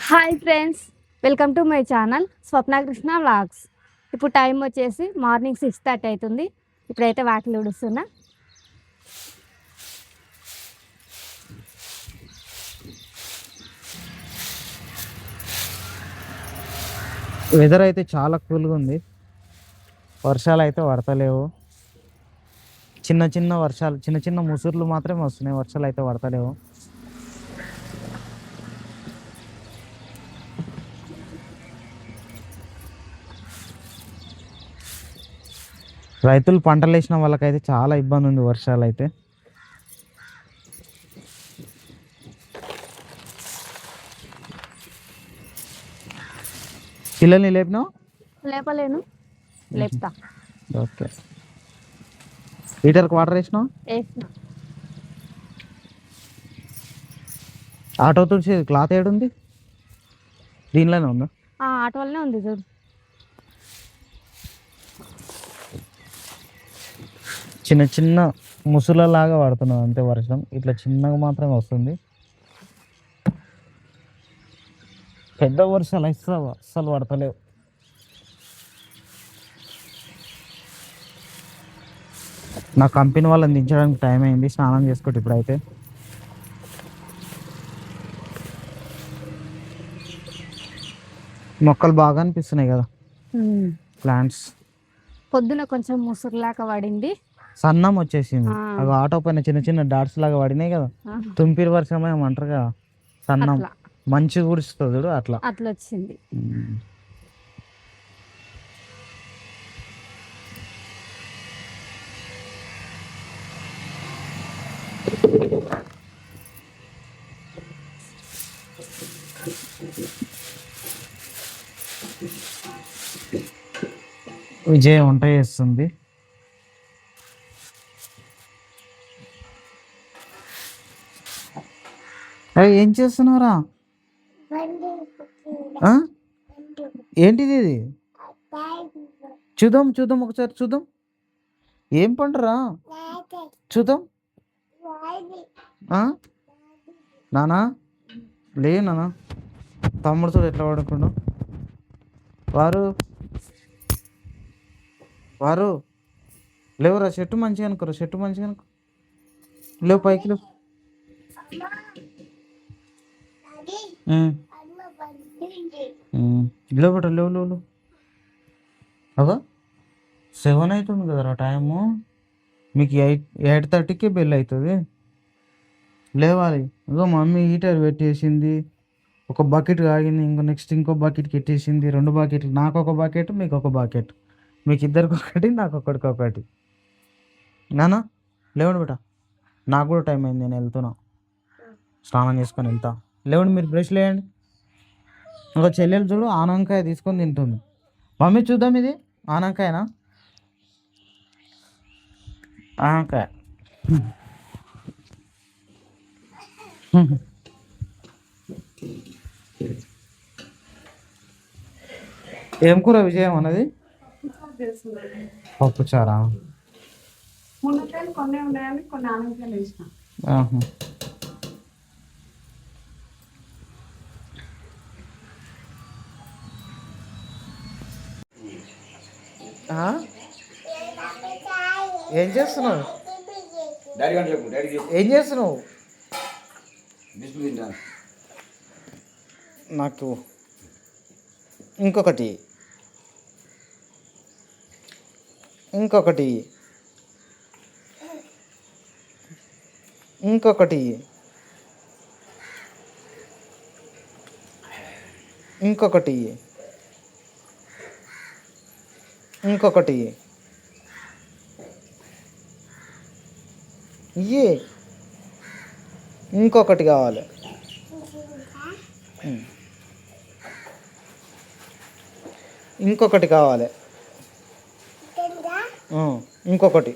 Hi friends, welcome to my channel Swapna Krishna vlogs. ఇప్పుడు time వచ్చేసి morning 6:30 అవుతుంది. ఇప్పుడైతే వాకిలి ఉడుస్తున్నా. వెదర్ అయితే చాలా కూల్గా ఉంది. వర్షాలు అయితే పడతలేవు. చిన్న చిన్న వర్షాలు, చిన్న చిన్న ముసుర్లు మాత్రమే వస్తున్నాయి. వర్షాలు అయితే పడతలేవు. రైతులు పంటలు వేసిన వాళ్ళకైతే చాలా ఇబ్బంది ఉంది వర్షాలు అయితే. పిల్లల్ని లేపినావు? లేపలేను, లేపుతా. ఓకే. లీటర్కి వాటర్ వేసినావు? వేసిన. ఆటో తుడిచి క్లాత్ ఏడుంది? దీనిలోనే ఉందా? ఆటో వల్లనే ఉంది చూడు. చిన్న చిన్న ముసులలాగా పడుతున్నాం అంతే. వర్షం ఇట్లా చిన్నగా మాత్రమే వస్తుంది. పెద్ద వర్షాలు అస్సలు పడతలేవు. నా కంపెనీ వాళ్ళని దించడానికి టైం అయింది. స్నానం చేసుకోండి ఇప్పుడైతే. మొక్కలు బాగా అనిపిస్తున్నాయి కదా, ప్లాంట్స్. పొద్దున కొంచెం ముసురులాగా పడింది, సన్నం వచ్చేసింది. అవి ఆటో పైన చిన్న చిన్న డాట్స్ లాగా పడినాయి కదా, తుంపిరి వర్షం ఏమంటారు కదా, సన్నం మంచి కుడుస్తుంది చూడు, అట్లా అట్లా వచ్చింది. విజయ్ వంట చేస్తుంది. ఏం చేస్తున్నావురా? ఏంటిది ఇది? చూద్దాం చూద్దాం, ఒకసారి చూద్దాం. ఏం పండురా? చూద్దాం. నానా లే, నానా తమ్ముడు చూడు ఎట్లా పడుకుండా. వారు లేవురా, చెట్టు మంచిగా అనుకోరా, చెట్టు మంచిగా అనుకో. లేవు, పైకి లేవు. లేవు లేవు లేవు. అగా 7 అవుతుంది కదరా టైము. మీకు 8:30కి బెల్ అవుతుంది. లేవాలి. ఇగో మమ్మీ హీటర్ పెట్టేసింది. ఒక బకెట్ ఆగింది, ఇంకో బకెట్కి ఎట్టేసింది. 2 బకెట్లు, నాకు ఒక బకెట్, మీకు ఒక బకెట్. మీకు ఇద్దరికి ఒకటి, నాకు ఒకటికి ఒకటి. నానా లేవండి బేట, నాకు కూడా టైం అయింది, నేను వెళ్తున్నా. స్నానం చేసుకొని వెళ్తా. లేవండి, మీరు బ్రష్ లేయండి. ఇంకా చెల్లెలు చూడు ఆనకాయ తీసుకొని తింటుంది. మమ్మీ చూద్దాం, ఇది ఆనకాయనా? ఆనకాయ. ఏం కూర విజయం అన్నది? పప్పు చారా? కొన్ని ఉన్నాయని కొన్ని ఆనకాయలు వేసిన. ఏం చేస్తున్నావు? ఏం చేస్తున్నావు? నాకు ఇంకొకటి ఇంకొకటి ఇంకొకటి ఇంకొకటి ఇంకొకటి ఇయ్యి. ఇంకొకటి కావాలి. ఇంకొకటి కావాలి. ఇంకొకటి.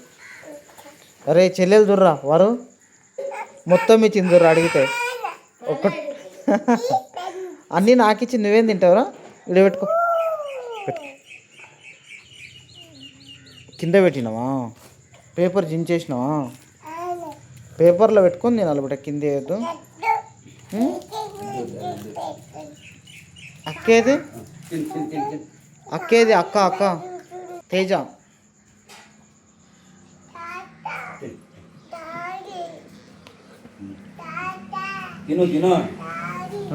అరే చెల్లెలు దుర్రా, వారు మొత్తం ఇచ్చింది దుర్రా అడిగితే. ఒకటి అన్నీ నాకు ఇచ్చి నువ్వేం తింటావురా? ఇక్కడ పెట్టుకో. కింద పెట్టినావా? పేపర్ జించేసినావా? పేపర్లో పెట్టుకొని తినాలి బిడ్డ, కింద వేయద్దు. అక్కేది అక్కేది అక్క అక్క తేజ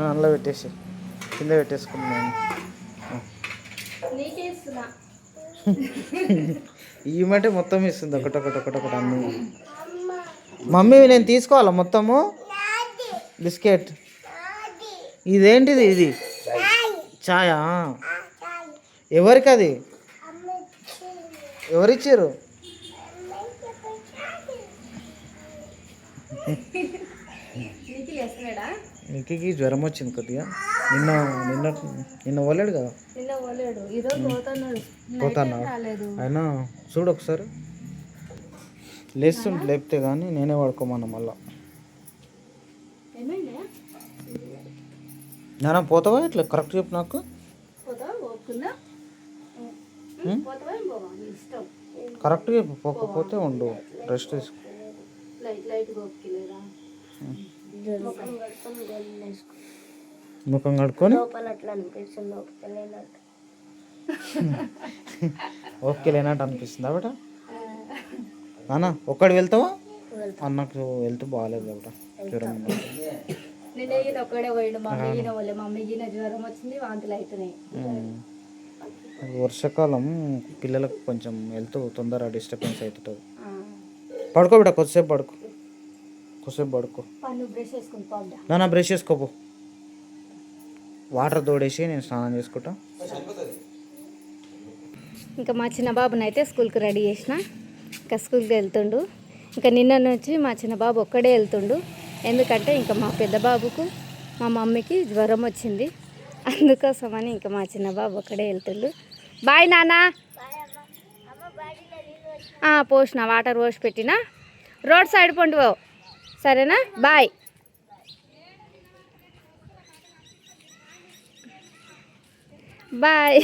అందులో పెట్టేసి కింద పెట్టేసుకున్నాను. ఇవ్వమంటే మొత్తం ఇస్తుంది ఒకటొకటి అన్నీ. మమ్మీ నేను తీసుకోవాలా మొత్తము బిస్కెట్? ఇదేంటిది ఇది? ఛాయా? ఎవరికి అది? ఎవరిచ్చారు? నీకు జ్వరం వచ్చింది కొద్దిగా. నిన్న నిన్న నిన్న పోలేడు కదా? పోతాను అయినా చూడు ఒకసారి లేస్తుంటే లేపితే కానీ నేనే పడుకోమన్నా మళ్ళా. నాన్న పోతావా ఇట్లా కరెక్ట్ చెప్పు నాకు. కరెక్ట్గా చెప్పు, పోకపోతే ఉండు రెస్ట్ తీసుకో. ముఖం కడుక్కొని ఓకే లేనట్టు అనిపిస్తుంది బేట. నాన్న ఒక్కడి వెళ్తావా? అన్నకు వెళ్తే బాగాలేదు బేట, జ్వరం ఒక్కడే పోయిండు. మమ్మీ జ్వరం వచ్చింది, వాంతులు అవుతున్నాయి. వర్షాకాలం పిల్లలకు కొంచెం హెల్త్ తొందరగా డిస్టర్బెన్స్ అవుతుంటుంది. పడుకో బిడ్డ, కొద్దిసేపు పడుకో. నాన్న బ్రష్ చేసుకోపో. వాటర్ తోడేసి నేను స్నానం చేసుకుంటా. ఇంకా మా చిన్న బాబుని అయితే స్కూల్కి రెడీ చేసిన. ఇంకా స్కూల్కి వెళ్తుండు. ఇంకా నిన్న నుంచి మా చిన్న బాబు ఒక్కడే వెళ్తుండు. ఎందుకంటే ఇంకా మా పెద్ద బాబుకు మా మమ్మీకి జ్వరం వచ్చింది, అందుకోసమని ఇంకా మా చిన్న బాబు ఒక్కడే వెళ్తుండు. బాయ్ నాన్న. పోసిన వాటర్ పోసి పెట్టిన, రోడ్ సైడ్ పండు సరేనా? బాయ్. బాయ్.